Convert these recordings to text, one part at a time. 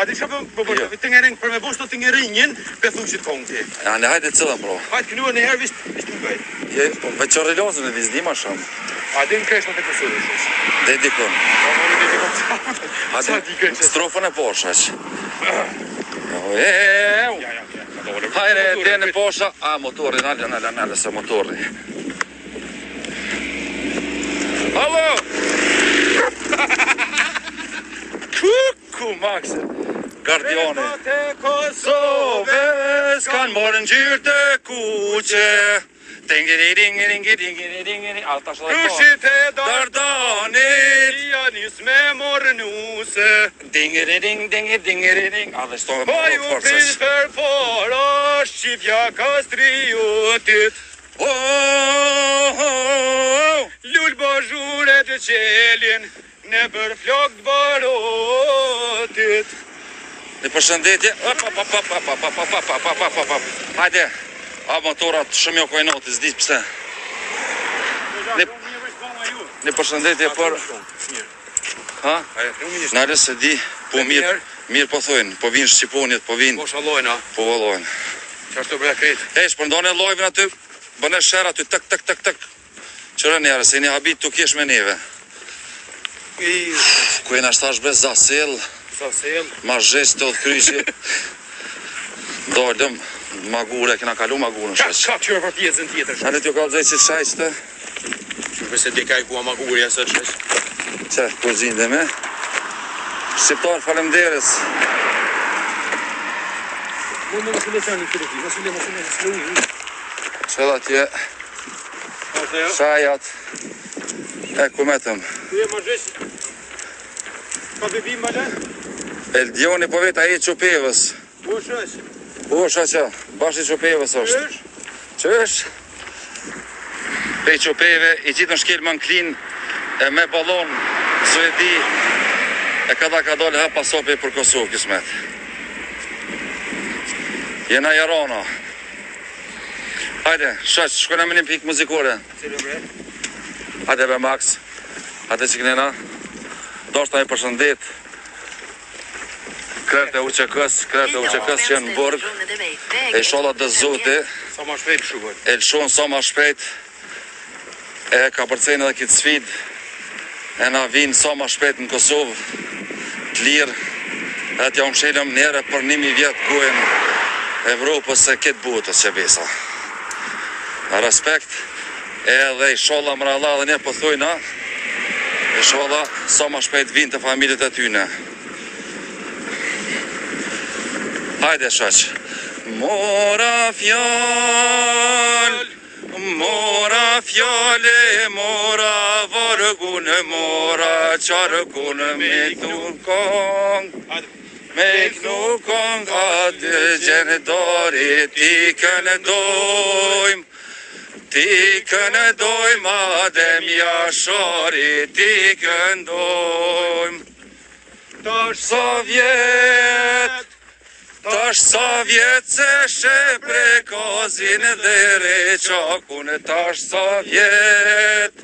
A di çfarë po tingering për me bosh të tingerinjin, pethushit konti. Ja, ne hajde cëllën, bro. Hajde kënuar në herë vishë të bëjt. Je, veçor relozën e vizni ma shumë. A di në kresh në të kësur. Dhe dikon. Hajde, strofën e poshë, hajde, dhe në posha. A, motori, nalë se motori. Halo! Kuku, Maxe. Gardioni. Të Kosove s'kan morën gjyrë të kuqe. Dingiri. Alta shë dhe Krushit e Dardanit. Janis me mornuse. Dingiri. A dhe shto me Po morë ju forësës. për para shqipja kastriotit. Lull bajure të qelin në për flok të barotit. Në përshëndetje. Hajde. A motorat shumë jo kojnoti, s'di pse. Në përshëndetje për... Ha? Nare se di, po mirë po thojnë, po vinë Shqiponit, po vinë... Po shalojna. Po vallojnë. Qashtu bre krejt. E, shpërndone lojvën aty, bëne shera aty, tëk. Qërë njerë, se një habit të kesh me neve. Kujena shtash bre zasel, ma zhes të odhkryqi. Dollëm, magure, kena kalu magurën shaq. Ka qërë për pjesën tjetër. Hale t'jo ka dhej që shaqste? Përse di ka i kua magurja së shaq. Qe, kur gjinde me? Shqiptar falemderes. Qëlla tje, shajat, e ku metëm. Kuje ma zhesh, ka bebim bale? Eldioni po veta e qupevës. Po shaq. Po shaqa, bashkë i qupevës është. Qësh? Pe qupeve, i qitë në shkel më në klin, e me balon, Suedi, e kada ka dollë hapa sope për Kosovë, kismet. Jena jarona. Hajde, shaq, shkojna me një pikë muzikore. Cilë bre? Hajde be Max, hajde që kënena. Do shta e përshëndet. Krerte UÇK-s që janë në burg. E sholla dhe zote. Sa ma shpejt shukoj. E lëshon sa ma shpejt. E ka përcejnë edhe kitë sfid. E na vinë sa ma shpejt në Kosovë. Të lirë. E t'ja unë shelëm njerë për 1000 vjetë gojën Evropës e këtë botës që besa. Respekt. Edhe i sholla mralla dhe ne pëthojna. I sholla sa ma shpejt vinë të familjet e tyne. Hajde shaq. Mora fjale, mora vargun, mora qarkun, me knukong. Me knukong atë gjendarit, ti këndojmë adem jasharit, ti këndojmë. Tash sa vjet se she prekozin dhe reqakun. Tash sa vjet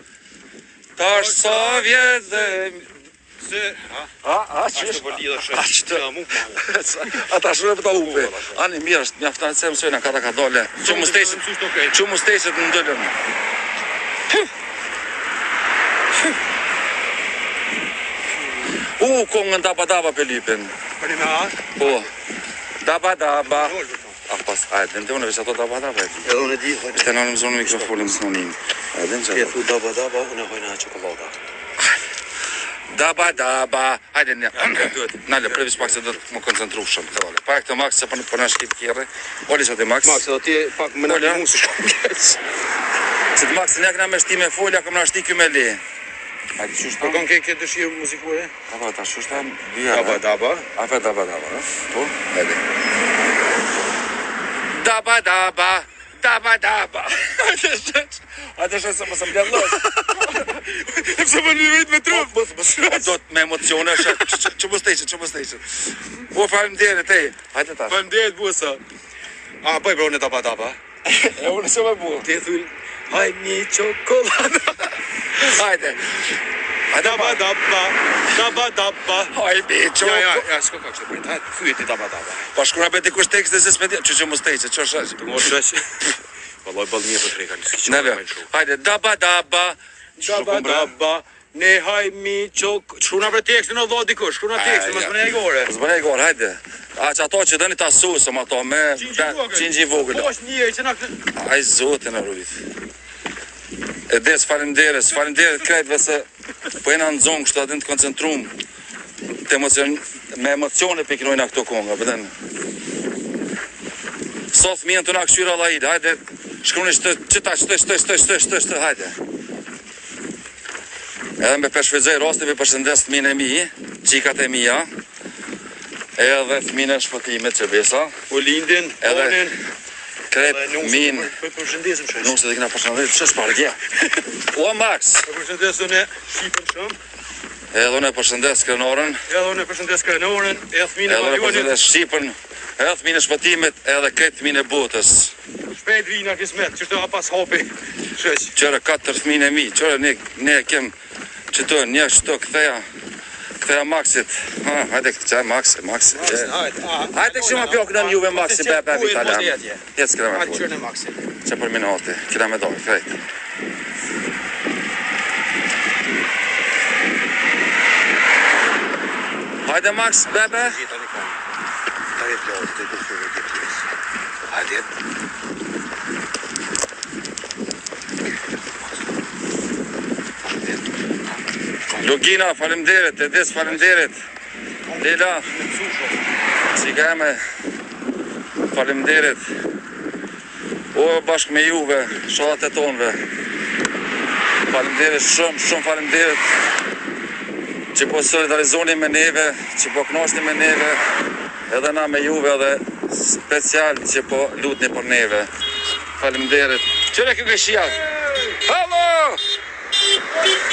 dhe... Ashtë për lidhë shë. Ata shumë për ta upe. Ani mirë është, mjaftan se mësojna kata ka dole. Që mu stejqet në ndëllën. Kongën daba për lipin. Për një me a? Po. Daba. Pas, ajde, në të unë e veç ato daba. Edhe unë e di, hojnë. Të në në mëzonë mikrofonin më sënonim. Ke thu daba, unë e hojnë a qokolada. Daba. Hajde një. Nale, previs pak se do të më koncentru shumë. Këdole. Pa e këtë Max se për në shkip kjerë. Oli që të Max. Max, edhe ti pak më në musë shumë. Se të Max, një këna me shti me folja, këm në shti kjo me le. Hajde, që shtë? Për kon ke dëshirë muzikore? Daba, ta që shtë? Daba. Afe daba, po? Hajde. Daba. Hajde shë se më së mbjalloj. Pëse më një vejt me trup. Do të me emocione, që më stejqet. Po falim djene, te. Hajde ta. Falim djene, busa. A, bëj bro në daba. E unë se me bu. Te thull, haj një qokolada. Hajde. Dabba dabba, dabba dabba. Haj, biqo. Ja, s'ka kështu bëjt. Hajde, fyeti dabba dabba. Pa shkuna be dikush tekst dhe se s'me di. Që mos tekst, që është Të mos shesh. Vallaj ball mirë për treka. Neve, hajde, dabba dabba. Dabba dabba. Ne haj mi çok. Shkuna për tekstin o dho dikush. Shkuna tekstin, mos më ne gore. Zbëne e gorë, hajde. A që ato që dëni ta susëm ato me qingji vogël. Po është njëri që na Aj zotin e rujt. E des falenderes krejtve se po jena në zonë kështu adin të koncentrum me emocione piknojna këto konga, pëtën. So fëmijën të na këshyra lajide, hajde, shkruni shtë, hajde. Edhe me përshvizoj rostivi përshëndes të mine mi, qikat e mija, edhe fëmine shpëtimit që besa. U lindin, onin. Krep, min, Përshëndesim shesh. nuk se të kina përshëndet, që shpargja. O, Max, Përshëndes unë shqipën shumë. edhe unë e përshëndes krenorën, Edhe unë përshëndes krenorën, e fëmijën edhe unë e Marionit. përshëndes Shqipën, edhe fëmine shpëtimit, edhe kretë fëmine botës. Shpejt vina kismet, që të pas hapi. Shesh. Qëre 4 fëmine mi, qëre ne kem që të një shto këtheja Maxit. Hajde këtë qaj Maxi. Hajde kështu ma pjok në juve Maxi, be vitalan. Jetë s'kena me Hajde kuj. qërën e Maxi. Që për minoti, kina me dojë, krejt. Hajde Max, bebe. Lugina, falemderit, Edis, falemderit. Lila, Cigame, falemderit. O, bashkë me juve, shohat e tonve. Falemderit, shumë falemderit. Që po solidarizoni me neve, që po knoshni me neve, edhe na me juve, edhe special që po lutni për neve. Falemderit. Qëre kjo këshia? Hello! Për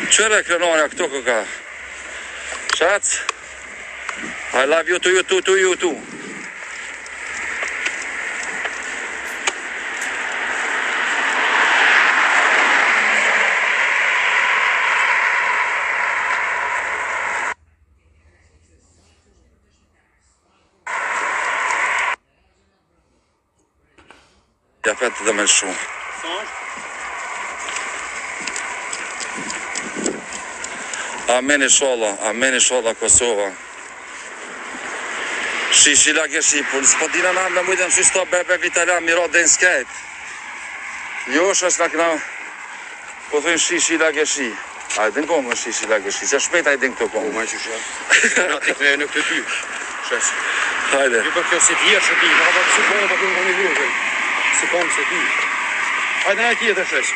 Qëre krenorja këto këka? Shac? I love you to you too, to you too. Ja petë dhe me shumë. Amen inshallah Kosova. Shishila ke Shqipur, s'po dina nam në mujtëm shishto bebe vitala miro dhe në skejt. Jo është në këna, po thujnë shishila ke shi. A e din kongë shishila ke shi, që shpejt a e din këto kongë. ma që shë. Na t'i këne në këtë ty. Shesh. Hajde. Ju për kjo si t'jerë që ti, ma për si kongë për kënë një vërgën. Si kongë se ti. Hajde në tjetër shesh.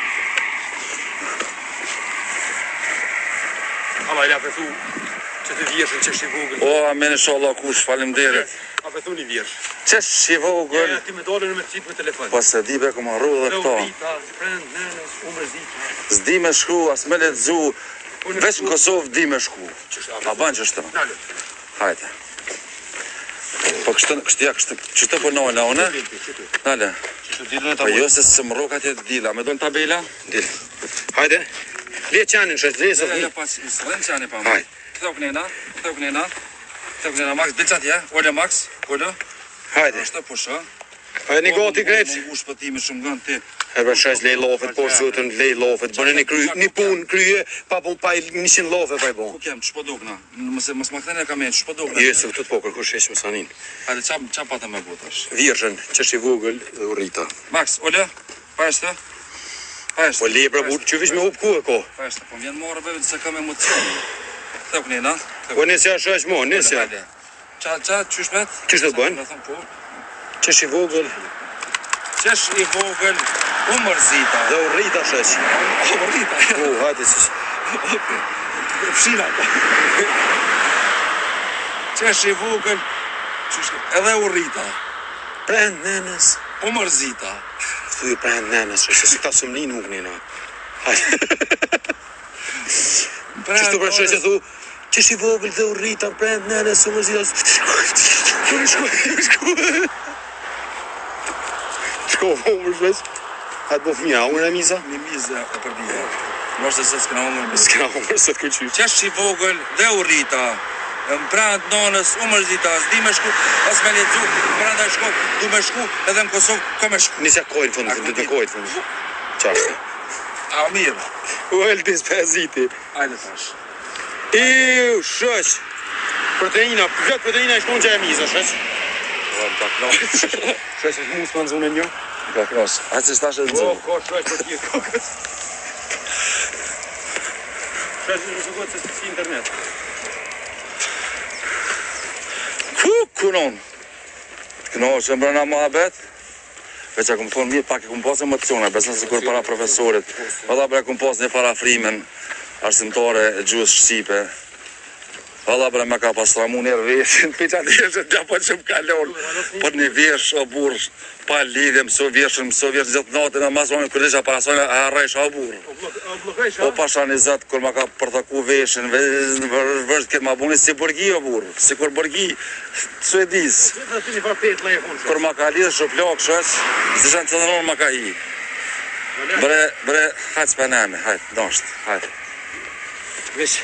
Allah i la për thu që të vjeshën që shi vogël. O, amen inshallah kush, falemderit. A për thu një vjesh. Që shi vogël? Ja, ti me dole në me qitë me telefon. Po se di be ku ma rru dhe këto. Rita, si prend, nënës, umërzita. S'di me shku, as me letëzu. Veç në Kosovë di me shku. A ban që shtë? Nalë. Hajde. Po kështë po nojna, une? Nale. Po jo se së më roka tjetë dila. Me do në tabela? Dil. Hajde. Le qanin shesh, le se Ja, pas, së dhe në qani pa më. Hajde. Këto kënena, Max, dhe qatë ja? Ole, Max, ole? Hajde. Ashtë të pushë, Hajde një gati krejt. U shpëtimi shumë gënë ti. E për shesh lej lofet, por zotën lej lofet. Bënë një pun kryje, pa pun pa 100 lofe pa i bon. Ku kem, që po dukna? Mos ma këtene ka menë, që po dukna? Jesu, këtë po kërkush shesh më sanin. Hajde, qa pata me butash? Virgjën, që shi vogël dhe u rrita. Max, ole? Pa eshte? Po lebra burë, që vish me hup ku e ko. Pa eshte, po vjen morë bebe se kam emocion. Këto kënena. Po nesja shesh mo, nesja. Qa, qysh bet? Qysh do të bëjnë? Me thëmë po. Që shi vogël Qesh i vogël, u mërzita. dhe u rrita shesh. U mërzita. O, hajde si. Fshina. Qesh i vogël, edhe u rrita. Prend nenës. U mërzita. Thuj prend nenës shesh, se ka sumlin nuk njëna. Hajde. Qështu për shesh e thu, që shi vogël dhe u rrita, prend nenës, u mërzita. Shko, vomër shesh. Ha të bo fëmija, unë e miza? Një mizë e përdija. Mos se s'kena hungër. S'kena hungër sot ku qysh. Qesh i vogël dhe u rrita. Në prand nonës, u mërzita, s'di me shku, as me lecu, pranda shku, du me shku, edhe në Kosovë, ka me shku. Nisja kojnë fundë, du të kojnë fundë. Qashtë. A mirë. U eltis për ziti. Ajde tash. Iu, shëq. Proteina, plët proteina i shkon që e miza, shëq. Shëq, e musë më në zune një. Ka kros. Hajtë se shtash e të zune. Ko, shëq, për tjë, kokës. Shëq, në shukot se si internet. Kunon. Kënohë që mbrëna muhabet. Veç e këmë thonë mirë, pak e këmë pas emocione, besën se kur para profesorit. Valla bre këmë pas një parafrimen arsimtare e gjuhës shqipe. Valla bre me ka pastramu njerë veshin, piqa njerë që po që më kalon. Për një vesh o burë, pa lidhje, mëso veshën gjithë natën, a mas më kërë isha parasojnë, a rrejsh o burë. O pasha një zëtë, kur ma ka përtaku veshin, vërshë këtë ma buni si burgi o burë, si kur burgi, suedis. Kur ma ka lidhë shuplok shës, si shanë të nëronë ma ka hi. Bre, hajtë s'peneme, hajtë, dashtë, hajtë. Vesh.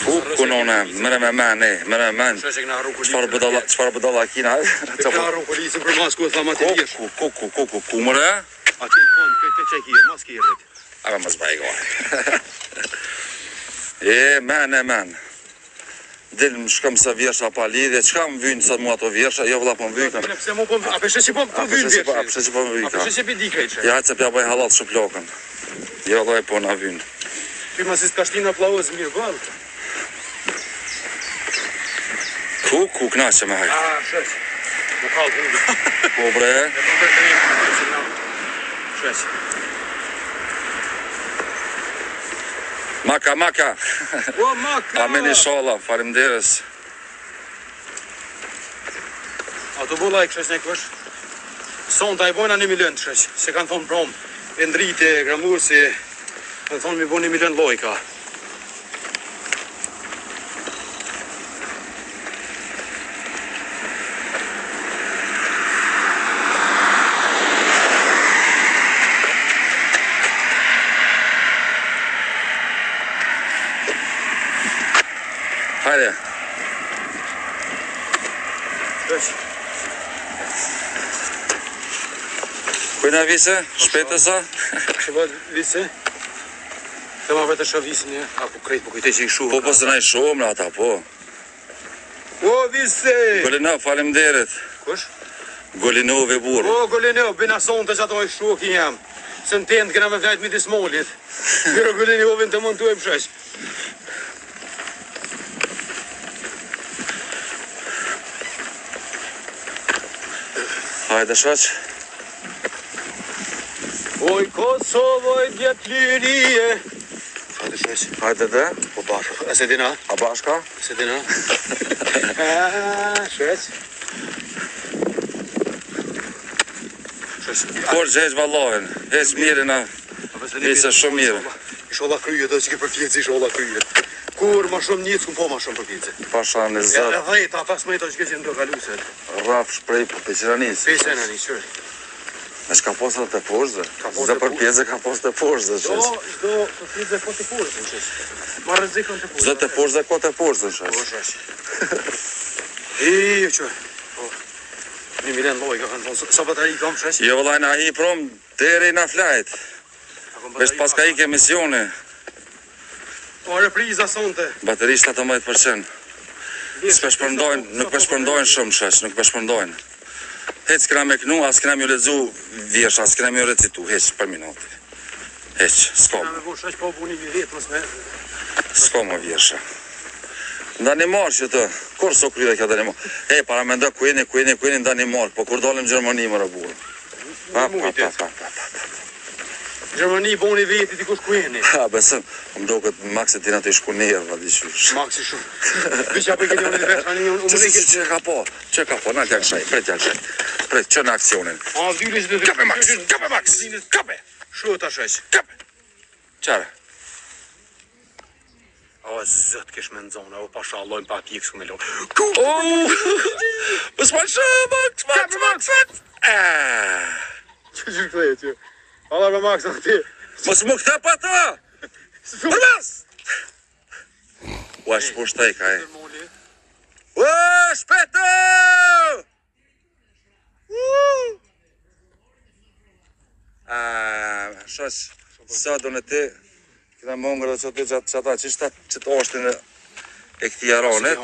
Kunone, mërë me men, mërë me men. Qfarë bëdalla kina? Ka rukulisë për mas ku e thama të vjesh. Ku mëre? A që në fond, këtë që kje, mas kje rrit. A me mësë bajgoj. Men. Dilë më shkëm se vjersha pa lidhje, qka më vynë sot mua të vjersha, jo vëlla po më vyjkën. A peshe që po më vynë vjersha? A peshe që po më vyjkën. A peshe që pi dikaj që? Ja, që pja bëj halat shuplokën. Jo doj po në vynë. Pima si s'ka shtina plauz mirë bëllë. Ku knaqe me hajtë. A, shesh. Më kalë hungë. Po bre. Shesh. Maka. O, maka. Amen inshallah, falimderes. A të bolla e këshesh një kësh? Son të i bojna 1 milion të shesh. Se kanë thonë prom. E ndrite, gramusi. Kanë thonë mi bo 1 milion lojka. Hajde. Kujna vise? Shpetësa? Shëva vise? Të ma vete shë visin një? A ku krejt po kujte që i shumë? Po se na i shumë në ata, po. O, vise! Golino, falemderit. Kush? Golino ve burë. O, Golino, bina sonë të që ato i shuki jam. Se në tendë këna me vajtë midis molit. Biro Golino, vën të montu e mshesh. Hajde shaq. Oj, Kosovoj djetë lirie. Hajde shaq. Hajde dhe. Po bashkë. A se dina? A bashka? Se dina? Shaq. Por gjeq vallohen. Heq mirë na. Vise shumë mirë. Isholla kryet, dhe që ke për fjeci isholla kryet. Kur ma shumë njëtë, ku po ma shumë për fjeci. Pasha në zët. E 10, a 15 që ke që në do kaluset. Raf shprej për peqiranis. Peqiranis, qërë. E shka posë të poshtë dhe? Zë për pjeze ka posë të poshtë dhe qështë. Do të pjeze po të poshtë në qështë. Ma rëzikon të poshtë. Zë të poshtë dhe ko të poshtë dhe Po qështë. I, qërë. 1 milion loj, ka kanë thonë. Sa bateri kam qështë? Jo vëllaj na hi prom, deri na flajt. Vesh pas ka ike misione. Po repriza sonte. Bateri 17%. Nuk përshpërndojnë shumë shesh, nuk përshpërndojnë. Hec këna me knu, as këna me lezu vjersha, as këna me recitu, hec për minutë. Hec, s'kom. Këna me bu shesh po bu 1 vjetë, mësme. S'kom o vjersha. Danimar që të, kur so kryde kjo Danimar? Hej, para me nda kujeni Danimar, po kur dalim Gjermani më rëburë. Pa. Gjermani boni veti ti kush kujeni. Ha, besëm, më do këtë Maxi tina të i shku njerë, va di qysh. Maxi shumë. Bisha për këtë një vesh, Që ka po, në t'jak shaj, pret t'jak shaj. Pret, që në aksionin. A, dyri që të... Kape, Max, kape. Shu të shesh. Kape. Qare. O, zët kesh me nëzona, o pasha allojnë pa t'i kësë me lo. Mësë Max. Që që këtë e që? Allah me Max aty. Mos më kthe pa ta! Përmes! Ua, shpo shtaj ka e. Ua, shpeto! Shosh, sa do në ti, këta mongër dhe që ty qëta, që të oshtin e këti jaronet.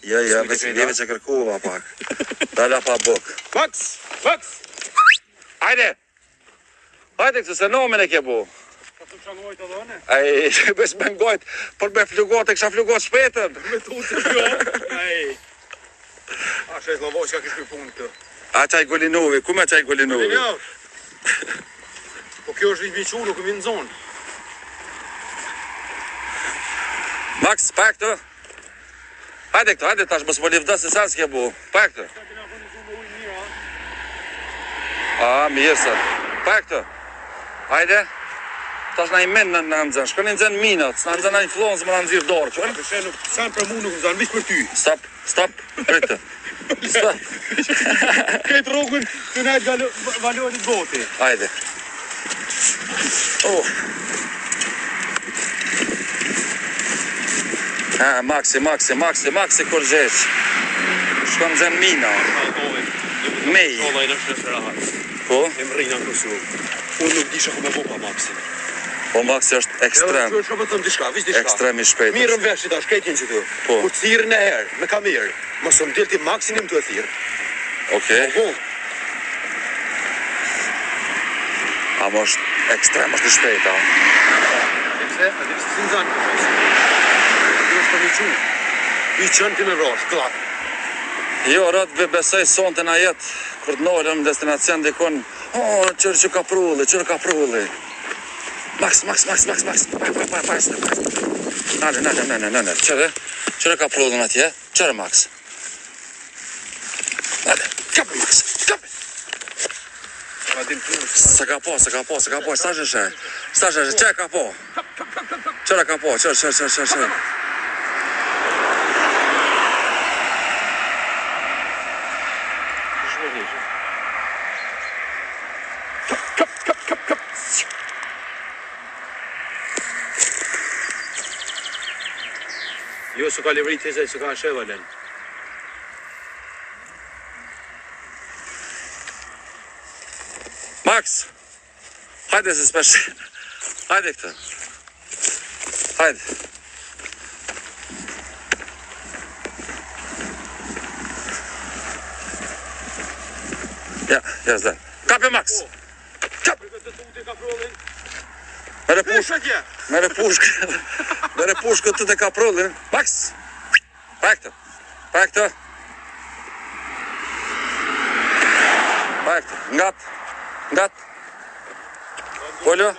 Ja, leve që kërkuva pak. Dalla pa buk. Max! Hajde! Hajde këtë se nomin e ke bu. Ai, bes me ngojt, për me flugot e kësha flugot shpetën. Me tu të kjo. A shes në voqë ka kishë për punë këtë. A qaj Golinovi, ku me qaj Golinovi? Po kjo është i qu, nuk e vinë në zonë. Max, pa këtë? Hajde këtë, hajde tash, mos më livda se sa s'ke bu. Pa këtë? A, mirë sa. Pa këtë? Hajde. Tash na i men në nëzën, shko një nëzën minat, s'na nëzën a një flonë, s'ma në nëzirë dorë, që? Sen për mu nuk më zanë, vish për ty. Stop, rritë. Stop. Këtë rogën të nejtë valorit goti. Hajde. Maxi, kur gjeq. Shko në zënë mina. Mej. Po? E më rejna në Kosovë. Unë nuk disha ku me bo pa Maxi. Po Maxi është ekstrem. Shko për thëmë dishka, vish dishka. Ekstrem i shpejt. Mirë më veshit ashtë, kejtjen që tu. Po. Kur thirë në herë, me kamerë. Mos më delti Maxinim të e thirë. Okej. Po. Amo është ekstrem, është i shpejt, a? A dhe si në zanë këtë. Kjo është për një qu. I qënë ti me rosh, klak. Jo, rëtë besoj son të na jetë, kur të nolëm në destinacion dikon, qërë që ka prulli. Max. Nale, qërë ka prullin atje, qërë Max. Nale, kape Max, kape. Se ka po, stashe, që ka po? Qërë ka po, qërë. Jo, su ka livrit të zaj, su ka shevalen. Max, hajde se s'pesh. Hajde këtë. Hajde. Ja, zdaj. Kape Max. Kape. Mere pushkë të të kaprollin. Max. Pa këtë. Ngat. Ollo.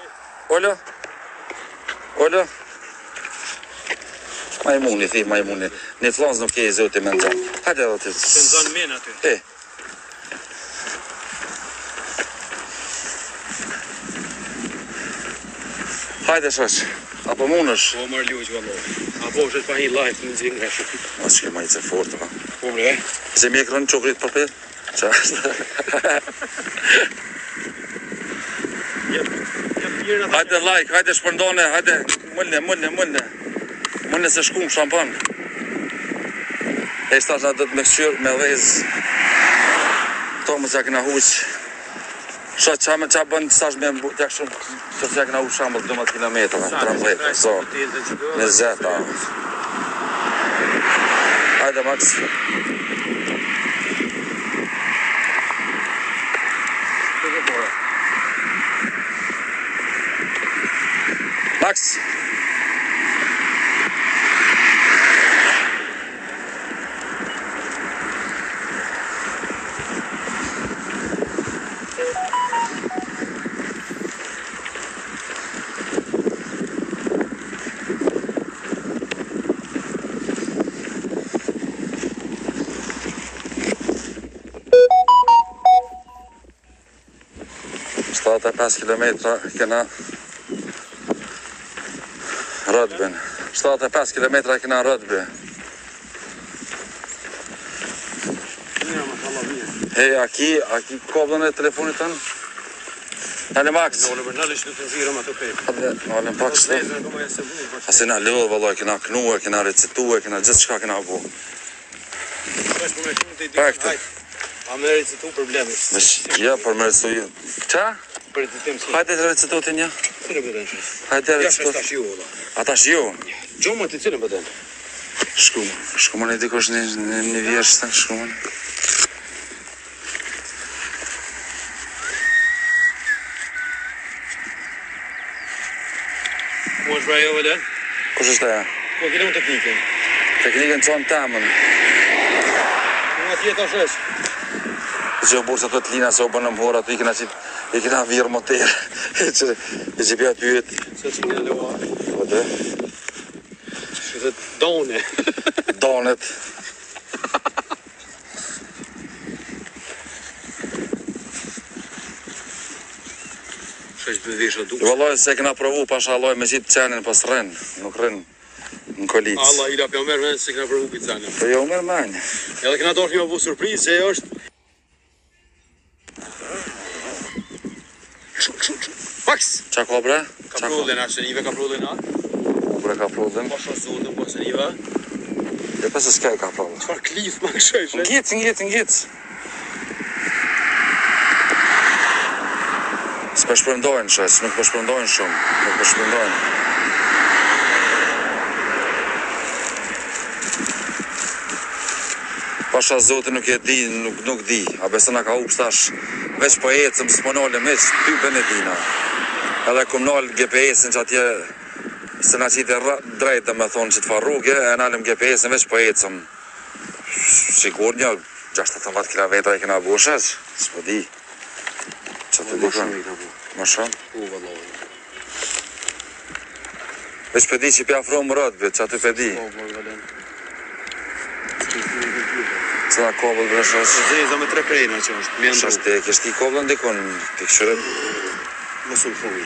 Majmuni. Një flonz nuk e i zoti me në zonë. Hajde dhe të... Se në zonë men aty. Hajde shoq, apo munësh? Po marrë luq vallohi. Apo është pa një live në nëzirë nga shumë. Mos që majtë se fort, pa. Po bre. Se mi e kronë qokrit për për? Qa është? Hajde like, hajde shpërndone, hajde mëllne. Mëllne se shkum shampan. E stash nga do të me këshyrë, me vez. Këto më që këna huqë. Shë qa bënë stash me mbuk, që që këna huqë shambë 12 kilometra, 13, so. 20, Hajde, Max. Max. Stata 5 kilometra kena Rëdbën. 75 kilometra kena Rëdbë. Hej, a ki koblën e telefonit tënë? Nale Max. Nale që të nxirëm ato pejtë. Nale pak shtë. Asi na lëdhë, vëllaj, kena knuar, kena recituar, kena gjithë çka kena bu. Pak të. A me recitu problemet. Ja, për me recitu. Qa? Për recitim si. Hajde të recitu të një. Cilën bëden që? Hajde të recitu. Ja, shtash ju, vëlla. Ata është ju? Gjomë të cilën bëden? Shku më në dikosh një vjeshtë, shku më në. Ku është pra jo, vëllën? Kush është aja? Ku kene më teknikën? Teknikën qonë temën. Ku nga tjetë është është? Që o bursa të të lina se o bënë më hora, të i kena virë moterë. I që pja pyet. Se që një leua. Po dhe? Që dhe done. Donet. Shesh bëdhisha duke. Vëlloj se kena provu pashaloj me qitë qenin pas rënë, nuk rënë në kolicë. Allah, i rap jo merë menë se kena përvu pizzanën. Po jo merë menjë. Edhe kena dorë një bu surprizë që është. Max! Qa ka bre? Ka prullin a shënive, ka prullin a? Bre ka prullin. Po shë zotën, po shënive. E pëse s'kaj ka prullin. Qfar klif ma këshesh? Ngic. S'po shpërndojnë shes, nuk po shpërndojnë shumë, nuk po shpërndojnë. Pasha zotin nuk e di, nuk di, a besë nga ka upës tash, veç po ecëm, s'po nolëm eq, ty bën e dina. Edhe kum nolë GPS-in që atje, se na qite drejtë me thonë që të fa rrugë, e nalëm GPS-in veç po ecëm. Sigur një, 60 km e kena bushesh, s'po di. Që të dikon? Më shumë? U, vëllohi. Veç pëdi që pja afro më rëtë, që aty pëdi. Po, vëllën. Cëla koblë dhe shosh? Zeza me 3 prejna që është, me Shosh të kështë i koblën dikon, të këshyre? Mos unë thuj.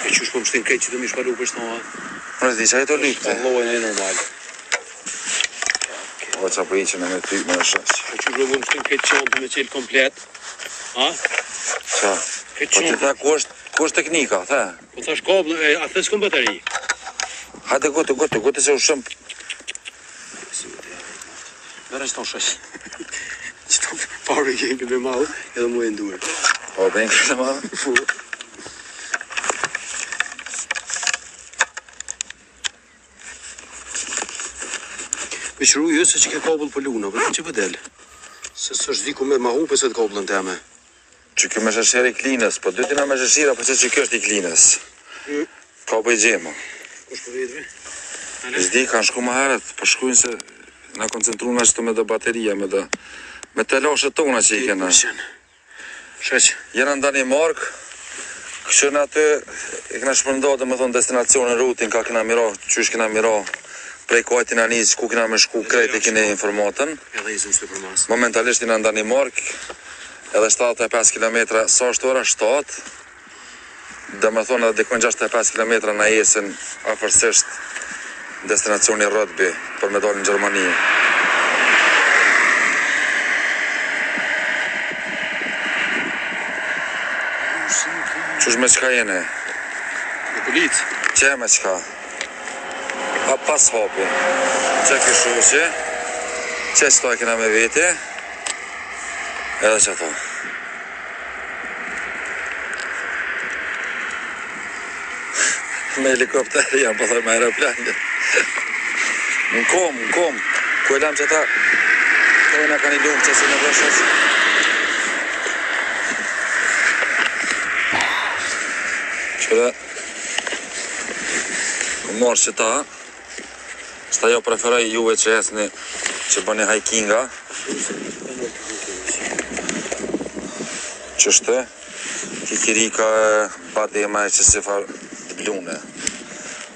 E qysh po më shtin krejt që të mi shparu për shtoha? Më në di që ajto lypte. Vëllohi në e normal. O që apo i që në me ty më në shosh. E qysh po më shtin krejt qontë me qelë komplet? A? Qa? Krejt Po të qontë. tha ku është teknika, the? Po thash koblë, a the s'kom bateri? Hajde gote se u shëmë. Mere që të shesh. Që të parë i kemi me malë, edhe mu e nduar. O, bëjnë kështë ma? Me shru ju se që ke koblë për luna, për që pëdel? Se së është diku me ma hupe se të koblën teme. Që kjo me shësher i klinës, po dy tina me shëshira, po që kjo është i klinës. Ka për i gjema. Kush për vedve? Zdi kanë shku më herët, po shkujnë se na koncentru nga qëtu me dhe bateria, me telashet tona që i kena. Sheq. Jena nda një mark, kështë në aty, i kena shpërndo dhe me thonë destinacionin, rutin, ka kena miro, qysh kena miro, prej kajtin anis, ku kena me shku, krejt i kene informatën. Edhe izin së për mas. Momentalisht jena nda një mark, edhe 75 km, sa është ora 7, dhe me thonë edhe dikon 65 km na jesin afërsisht destinacioni Rødby për me dalë në Gjermani. Qush me qka jene? Në policë? Qe me qka? A pas hapin. Qe këshu që? Qe qëto e kena me veti? Edhe që to. Me helikopteri jam, po thoj me aeroplanit. Në kom. Ku e lam që ta, të ojna ka një lumë që si në vëshës. Qëre, ku morë që ta, shta jo preferoj juve që esni, që bëni hikinga. Qështë, kikirika e badema e që si farë të blune.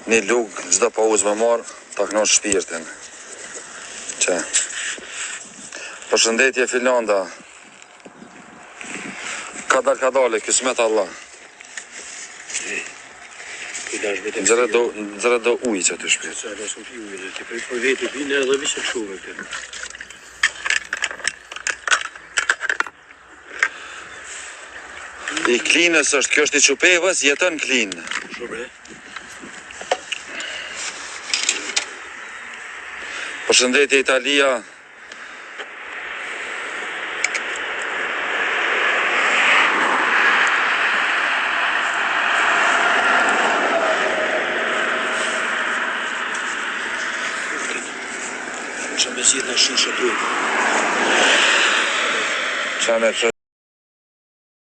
Një lukë, gjdo pa uzë me marë, ta kënosh shpirtin. Që. Përshëndetje Finlanda. Ka dale, kësmet Allah. Nxere do ujë që aty shpirë. Se rrasëm pi ujë, ti për vetë pinë edhe vishë këshuve këtë. I Klinës është, kjo është i Çupevës, jeton Klinë. Përshëndetje Italia. Që me zhjith në shishe duhet. Qa me